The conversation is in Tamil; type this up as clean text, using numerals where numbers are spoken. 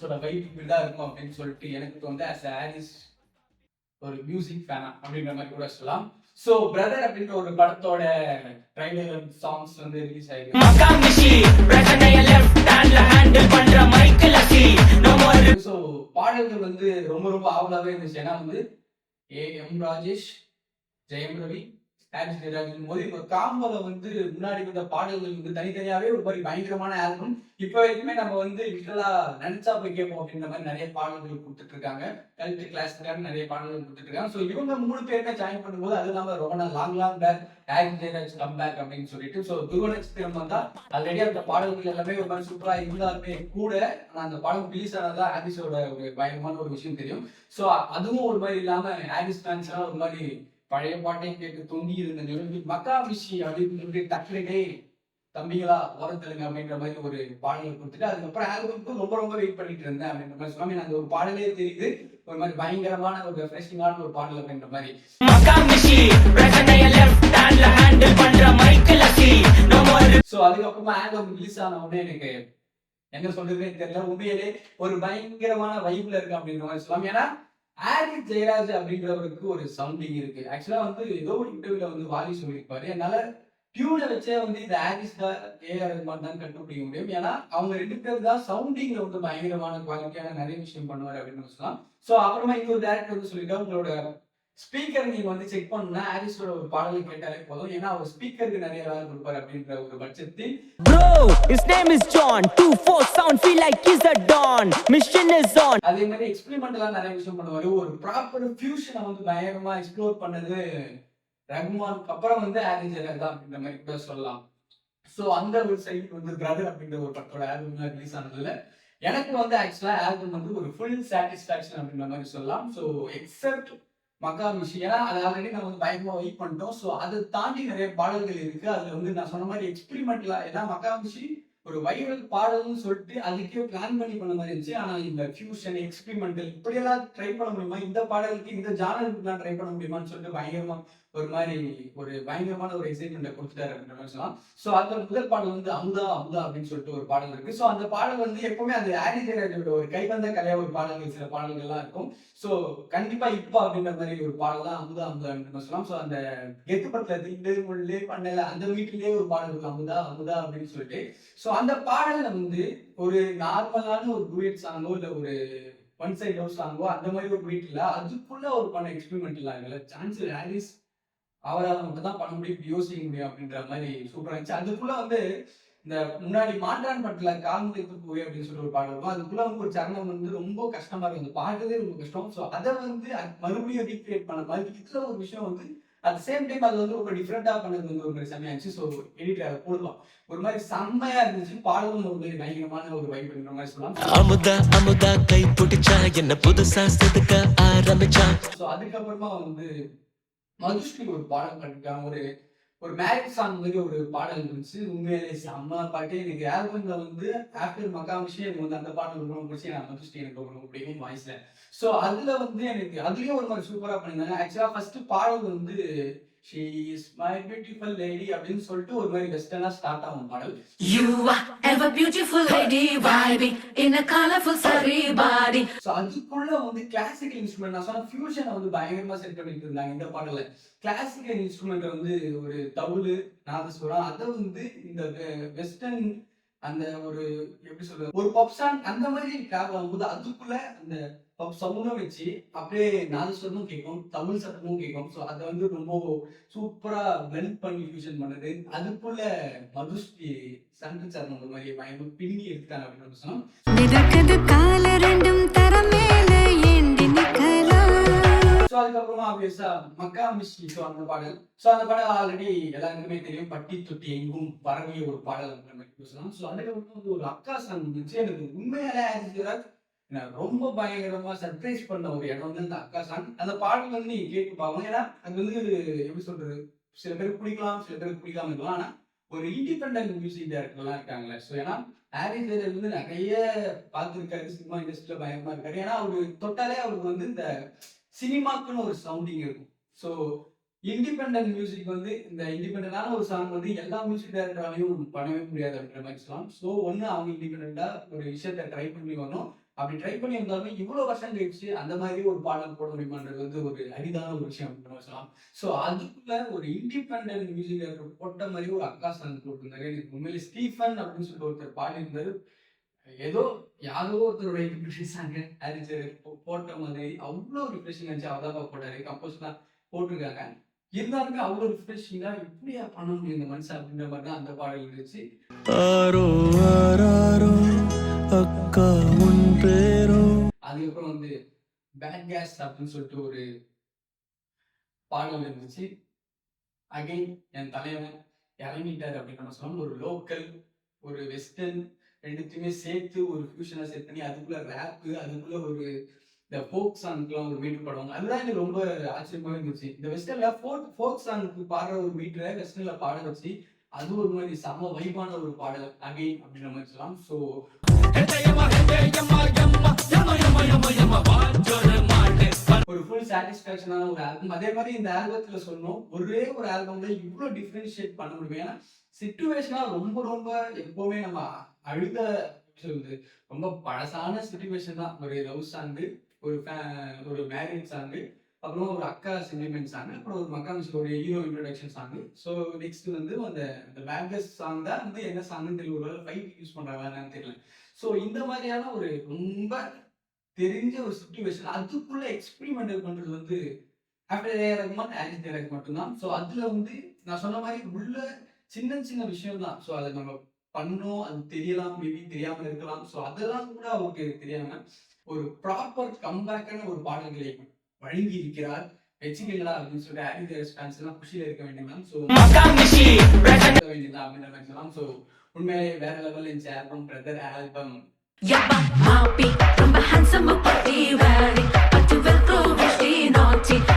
ஆரிஸோட வைப் இப்படிதான் இருக்கும் அப்படின்னு சொல்லிட்டு எனக்கு வந்து ஆரிஸ் ஒரு மியூசிக் ஃபேனா அப்படின்ற மாதிரி கூட சொல்லலாம். ஸோ பிரதர் அப்படின்ற ஒரு படத்தோட ட்ரைலர் சாங்ஸ் வந்து ரிலீஸ் ஆயிருக்கு. ஸோ பாடல்கள் வந்து ரொம்ப ரொம்ப ஆவலாவே இருந்துச்சு. ஏன்னா வந்து எம் ராஜேஷ், ஜெயம் ரவி, ஹாரிஸ் ஜெயராஜன் போது இப்போ காம்போல வந்து முன்னாடி வந்த பாடல்கள் வந்து தனித்தனியாவே ஒரு மாதிரி பயங்கரமான ஆல்பம். இப்போ வரைக்குமே நம்ம வந்து லிட்டரலா நினைச்சா போய் கேட்போம் அப்படின்ற மாதிரி நிறைய பாடல்கள் கொடுத்துட்டு இருக்காங்க. கல்ட்டு கிளாஸ்க்காக நிறைய பாடல்கள் கொடுத்துட்டு இருக்காங்க. ஸோ இவங்க 3 பேருமே ஜாயின் பண்ணும்போது அது இல்லாம ரொம்ப long back Harris Jayaraj come back அப்படின்னு சொல்லிட்டு ஸோ துருவ நட்சத்திரம் வந்தா ஆல்ரெடி அந்த பாடல்கள் எல்லாமே ஒரு மாதிரி சூப்பரா இருந்தாலுமே கூட அந்த பாடல் ரிலீஸ் ஆனதா ஹாரிஸோட ஒரு பயங்கரமான ஒரு விஷயம் தெரியும். ஸோ அதுவும் ஒரு மாதிரி இல்லாம ஹாரிஸ் ஃபேன்ஸ் எல்லாம் ஒரு மாதிரி பழைய பாட்டையும் கேட்டு தொங்கி இருந்த நிலவி மக்கா விஷி அப்படின்னு சொல்லிட்டு டக்குனே தம்பிகளா ஓரத்தலுங்க அப்படின்ற மாதிரி ஒரு பாடலை கொடுத்துட்டு அதுக்கப்புறம் ஆல்பம்க்கு ரொம்ப வெயிட் பண்ணிட்டு இருந்தேன் அப்படின்ற மாதிரி சொல்லாம அந்த ஒரு பாடலே தெரியுது ஒரு மாதிரி பயங்கரமான ஒரு ரெஃப்ரெஷிங்கான ஒரு பாடல் அப்படின்ற மாதிரி. ஸோ அதுக்கப்புறமா ஆல்பம் ரிலீஸ் ஆன உடனே எனக்கு என்ன சொல்றதுன்னே தெரியல. உண்மையிலே ஒரு பயங்கரமான வைப்ல இருக்கு அப்படின்ற மாதிரி சொல்லலாம். ஏன்னா ஹாரிஸ் ஜெயராஜ் அப்படின்றவருக்கு ஒரு சவுண்டிங் இருக்கு. ஆக்சுவலா வந்து ஏதோ ஒரு இன்டர்வியூல வந்து வாலி சொல்லியிருப்பாரு, என்னால டியூனை வச்சே வந்து இந்த ஹாரிஸ் தான் ஏஆர் ரஹ்மான் தான் கண்டுபிடிக்க முடியும். ஏன்னா அவங்க 2 பேர் தான் சவுண்டிங்ல வந்து பயங்கரமான குவாலிட்டியான நிறைய விஷயம் பண்ணுவாரு அப்படின்னு சொல்லலாம். ஸோ அப்புறமா இன்னொரு டேரக்டர் வந்து சொல்லியிருக்காரு, உங்களோட ஸ்பீக்கர் நீங்க வந்து செக் பண்ணா ஹாரிஸோட ஒரு பாடலை கேட்டாலே போதும், ஏன்னா அவர் ஸ்பீக்கருக்கு நிறைய வேலை கொடுப்பாரு அப்படின்ற ஒரு பட்சத்தில் bro his name is John 24 sound feel like he's a don mission is on. அதே மாதிரி எக்ஸ்பெரிமெண்டலா நிறைய விஷயம் பண்ணுவாரு. ஒரு ப்ராப்பர் ஃபியூஷனை வந்து பயங்கரமா எக்ஸ்ப்ளோர் பண்ணது ரஹ்மானுக்கு அப்புறம் வந்து ஹாரிஸ் ஜெயராஜ் தான் அப்படின்ற மாதிரி கூட சொல்லலாம். ஸோ அந்த ஒரு சைடு வந்து பிரதர் அப்படின்ற ஒரு படத்தோட ஆல்பம் ரிலீஸ் ஆனதுல எனக்கு வந்து ஆக்சுவலா ஆல்பம் வந்து ஒரு ஃபுல் சாட்டிஸ்பாக்சன் அப்படின்ற மாதிரி சொல்லலாம். ஸோ எக்ஸப்ட் மக்கா விஷயம், ஏன்னா அது ஆல்ரெடி நம்ம வந்து பயங்கரமா வெயிட் பண்ணிட்டோம். ஸோ அதை தாண்டி நிறைய பாடல்கள் இருக்கு. அதுல வந்து நான் சொன்ன மாதிரி எக்ஸ்பெரிமெண்ட்ல, ஏன்னா மக்கா விஷயம் ஒரு வைரல் பாடல்னு சொல்லிட்டு அதுக்கே பிளான் பண்ணி பண்ண மாதிரி இருந்துச்சு. ஆனா இந்த ஃபியூஷன் எக்ஸ்பெரிமெண்டல் இப்படியெல்லாம் ட்ரை பண்ண முடியுமா, இந்த பாடலுக்கு இந்த ஜானருக்கு ட்ரை பண்ண முடியுமான்னு சொல்லிட்டு பயங்கரமா ஒரு மாதிரி ஒரு பயங்கரமான ஒரு எக்ஸைட்மெண்ட்டை கொடுத்துட்டாரு அப்படின்ற மாதிரி சொல்லலாம். ஸோ அதுல முதல் பாடல் வந்து அமுதா அப்படின்னு சொல்லிட்டு ஒரு பாடல் இருக்கு. ஸோ அந்த பாடல் வந்து எப்பவுமே அந்த ஹாரிஸ் ஜெயராஜோட ஒரு கைவந்த கலையா ஒரு பாடல்கள், சில பாடல்கள்லாம் இருக்கும். ஸோ கண்டிப்பா இப்போ அப்படின்ற மாதிரி ஒரு பாடல் தான் அமுதா அப்படின்னு சொல்லலாம். ஸோ அந்த கெத்து படத்துல இந்த மொழிலே பண்ணல அந்த வீட்டிலேயே ஒரு பாடல் இருக்கு அமுதா அப்படின்னு சொல்லிட்டு. ஸோ அந்த பாடல்ல வந்து ஒரு நார்மலான ஒரு டூயட் சாங்கோ இல்ல ஒரு ஒன் சைட் லவ் சாங்கோ அந்த மாதிரி ஒரு வீட்டுல அதுக்குள்ள ஒரு பண்ண எக்ஸ்பெரிமெண்ட் இல்ல சான்ஸ் ஹாரிஸ் அவரால் மட்டும் தான் பண்ண முடியும், யோசிக்க முடியும் அப்படின்ற மாதிரி சூப்பரா இருந்துச்சு. அதுக்குள்ள வந்து இந்த முன்னாடி மாற்றான் படத்துல கால்முறைக்கு போய் அப்படின்னு சொல்லி ஒரு பாடல் இருக்கும். அதுக்குள்ள வந்து ஒரு சரணம் வந்து ரொம்ப கஷ்டமா இருக்கு, அந்த பாடுறதே ரொம்ப கஷ்டம். ஸோ அதை வந்து மறுபடியும் ரீக்ரியேட் பண்ண மாதிரி இதுல ஒரு விஷயம் வந்து அட் சேம் டைம் அது வந்து ரொம்ப டிஃப்ரெண்டா பண்ணது வந்து ஒரு மாதிரி செம்மையா இருந்துச்சு. ஸோ எடிட் அதை போடலாம் ஒரு மாதிரி செம்மையா இருந்துச்சு. பாடலும் ஒரு மாதிரி பயங்கரமான ஒரு வைப் அப்படின்ற மாதிரி சொல்லலாம். அமுதா கை பிடிச்சா என்ன புதுசா செதுக்க ஆரம்பிச்சா. ஸோ அதுக்கப்புறமா வந்து மதுஸ்ரீ ஒரு பாடல் பண்ணிருக்காங்க. ஒரு மேரேஜ் சாங் மாதிரி ஒரு பாடல் இருந்துச்சு. உண்மையிலே செம்ம பாட்டு. எனக்கு ஆல்பம்ல வந்து ஆஃப்டர் மக்கா விஷயம் எனக்கு வந்து அந்த பாடல் ரொம்ப பிடிச்சி, நான் மதுஸ்ரீ எனக்கு ரொம்ப பிடிக்கும் வாய்ஸ்ல. ஸோ அதுல வந்து எனக்கு அதுலயும் ஒரு மாதிரி சூப்பரா பண்ணியிருந்தாங்க. ஆக்சுவலா ஃபர்ஸ்ட் பாடல் வந்து she is my beautiful lady அப்படின்னு சொல்லிட்டு ஒரு மாதிரி வெஸ்டர்னா ஸ்டார்ட் ஆகும் பாடல். You are ever beautiful lady vibing in a colorful sari body. So அதுக்குள்ள வந்து கிளாசிக்கல் இன்ஸ்ட்ருமெண்ட், நான் சொன்ன ஃபியூஷனை வந்து பயங்கரமா செட் பண்ணிட்டு இருந்தாங்க இந்த பாடல்ல. கிளாசிக்கல் இன்ஸ்ட்ருமெண்ட் வந்து ஒரு தவுளு, நாதஸ்வரம், அதை வந்து இந்த வெஸ்டர்ன் அந்த ஒரு எப்படி சொல்றது ஒரு பப் சாங் அந்த மாதிரி டிராவல் ஆகும்போது அதுக்குள்ள அந்த பப் சவுண்டும் வச்சு அப்படியே நாதஸ்வரமும் கேட்கும், தமிழ் சத்தமும் கேட்கும். ஸோ அதை வந்து ரொம்ப சூப்பரா பிளெண்ட் பண்ணி ஃபியூஷன் பண்ணுது. அதுக்குள்ள மதுஸ்ரீ சண்டு சரணம் ஒரு மாதிரி பயங்கர பின்னி எடுத்தாங்க அப்படின்னு சொன்னோம். ஸோ அதுக்கப்புறமா ஆப்வியஸா மக்கா மிஸ்டி ஸோ அந்த பாடல். ஸோ அந்த பாடல் ஆல்ரெடி எல்லாருக்குமே தெரியும், பட்டி தொட்டி எங்கும் பரவிய ஒரு பாடல் அப்படின்ற மாதிரி பேசலாம். ஸோ அதுக்கப்புறம் வந்து ஒரு அக்கா சாங் இருந்துச்சு. எனக்கு உண்மையாலே ஆக்சுவலாக ரொம்ப பயங்கரமா சர்ப்ரைஸ் பண்ண ஒரு இடம் வந்து அந்த அக்கா சாங். அந்த பாடல் வந்து நீங்க கேட்டு பார்க்கணும். ஏன்னா அது வந்து எப்படி சொல்றது, சில பேருக்கு பிடிக்கலாம், சில பேருக்கு பிடிக்காம இருக்கலாம். ஆனா ஒரு இண்டிபெண்டன்ட் மியூசிக் டைரக்டர்லாம் இருக்காங்களே. ஸோ ஏன்னா ஹாரிஸ் ஜெயராஜ் வந்து நிறைய பார்த்துருக்காரு, சினிமா இண்டஸ்ட்ரியில பயங்கரமா இருக்காரு. ஏன்னா அவரு தொட்டாலே அவருக்கு வந்து இந்த சினிமாக்குன்னு ஒரு சவுண்டிங் இருக்கும். ஸோ இண்டிபெண்டன்ட் மியூசிக் வந்து இந்த இண்டிபெண்டான ஒரு சாங் வந்து எல்லா மியூசிக் டைரக்டராலையும் பண்ணவே முடியாது அப்படின்ற மாதிரி சொல்லலாம். ஸோ ஒன்று அவங்க இண்டிபெண்டா ஒரு விஷயத்த ட்ரை பண்ணி வரணும். அப்படி ட்ரை பண்ணி இருந்தாலுமே இவ்வளவு வருஷம் கழிச்சு அந்த மாதிரி ஒரு பாடல் போட முடியுமான்றது வந்து ஒரு அரிதான ஒரு விஷயம் அப்படின்னு நம்ம சொல்லலாம். ஸோ அதுக்குள்ள ஒரு இண்டிபெண்டன்ட் மியூசிக் டைரக்டர் போட்ட மாதிரி ஒரு அக்கா சாங் போட்டிருந்தாரு. எனக்கு உண்மையிலே ஸ்டீஃபன் அப்படின்னு சொல்லிட்டு ஒருத்தர் பாடியிருந்தாரு. ஏதோ யாரோ ஒருத்தருடைய ரிஃப்ரெஷிங்காங்க ஆரிஜர் போட்ட மாதிரி அவ்வளோ ரிஃப்ரெஷிங் இருந்துச்சு. அவதான் போட்டாரு, கம்போஸ்லாம் போட்டிருக்காங்க. இருந்தாலுமே அவ்வளோ ரிஃப்ரெஷிங்கா இப்படியா பண்ண முடியும் இந்த மனுஷன் அப்படின்ற மாதிரி தான் அந்த பாடல் இருந்துச்சு. அதுக்கப்புறம் வந்து பேட் கேஸ் அப்படின்னு சொல்லிட்டு ஒரு பாடல் இருந்துச்சு. அகைன் என் தலைவன் இறங்கிட்டார் அப்படின்னு நம்ம சொல்லணும். ஒரு லோக்கல் ஒரு வெஸ்டர்ன் ரெண்டுத்தையுமே சேர்த்து ஒரு ஃபியூஷனாக செட் பண்ணி அதுக்குள்ள ரேப்பு, அதுக்குள்ள ஒரு இந்த ஃபோக் சாங்க்குலாம் ஒரு மீட்டர் பாடுவாங்க. அதுதான் எனக்கு ரொம்ப ஆச்சரியமாக இருந்துச்சு. இந்த வெஸ்டர்ன்ல ஃபோக் சாங்க்கு பாடுற ஒரு மீட்டரை வெஸ்டர்ன்ல பாட வச்சு அது ஒரு மாதிரி செம வைபான ஒரு பாடல் அகைன் அப்படின்ற மாதிரி சொல்லலாம். ஸோ ஒரு ஃபுல் சாட்டிஸ்ஃபேக்ஷனான ஒரு ஆல்பம். அதே மாதிரி இந்த ஆல்பத்துல சொல்லணும், ஒரே ஒரு ஆல்பம்ல இவ்வளோ டிஃப்ரென்ஷியேட் பண்ண முடியும். ஏன்னா சிச்சுவேஷனா ரொம்ப ரொம்ப எப்பவுமே நம்ம அழுத சொல்லுது ரொம்ப பழசான சிச்சுவேஷன் தான். ஒரு லவ் சாங்கு, ஒரு மேரேஜ் சாங்கு, அப்புறம் ஒரு அக்கா சென்டிமெண்ட் சாங், அப்புறம் ஒரு மக்கா மியூசிக் ஒரு hero introduction song. So next வந்து அந்த பேக்கஸ் சாங் தான் வந்து என்ன சாங்னு தெரியல, ஒரு ஃபைட் யூஸ் பண்றாங்கன்னு தெரியல. ஸோ இந்த மாதிரியான ஒரு ரொம்ப தெரிஞ்ச ஒரு சிச்சுவேஷன் அதுக்குள்ள எக்ஸ்பெரிமெண்டல் பண்றது வந்து ஆஃப்டர் ரஹ்மான் ஆரிஸ் ஜெயராஜ் மட்டும்தான். ஸோ அதுல வந்து நான் சொன்ன மாதிரி உள்ள சின்ன சின்ன விஷயம் தான். ஸோ அதை நம்ம பண்ணோம், அது தெரியலாம், மேபி தெரியாம இருக்கலாம். ஸோ அதெல்லாம் கூட அவருக்கு தெரியாம ஒரு ப்ராப்பர் கம்பேக்கான ஒரு பாடல்களை வழங்கி இருக்கிறார். வெச்சிகளா அப்படின்னு சொல்லிட்டு ஆரிஸ் ஜெயராஜ் ஃபேன்ஸ் எல்லாம் குஷியில இருக்க வேண்டியதான். ஸோ வேண்டியதான் அப்படின்னு சொல்லலாம். ஸோ உண்மையிலே வேற லெவல் இருந்துச்சு album, brother album. Yappa, Mapi, ரொம்ப handsome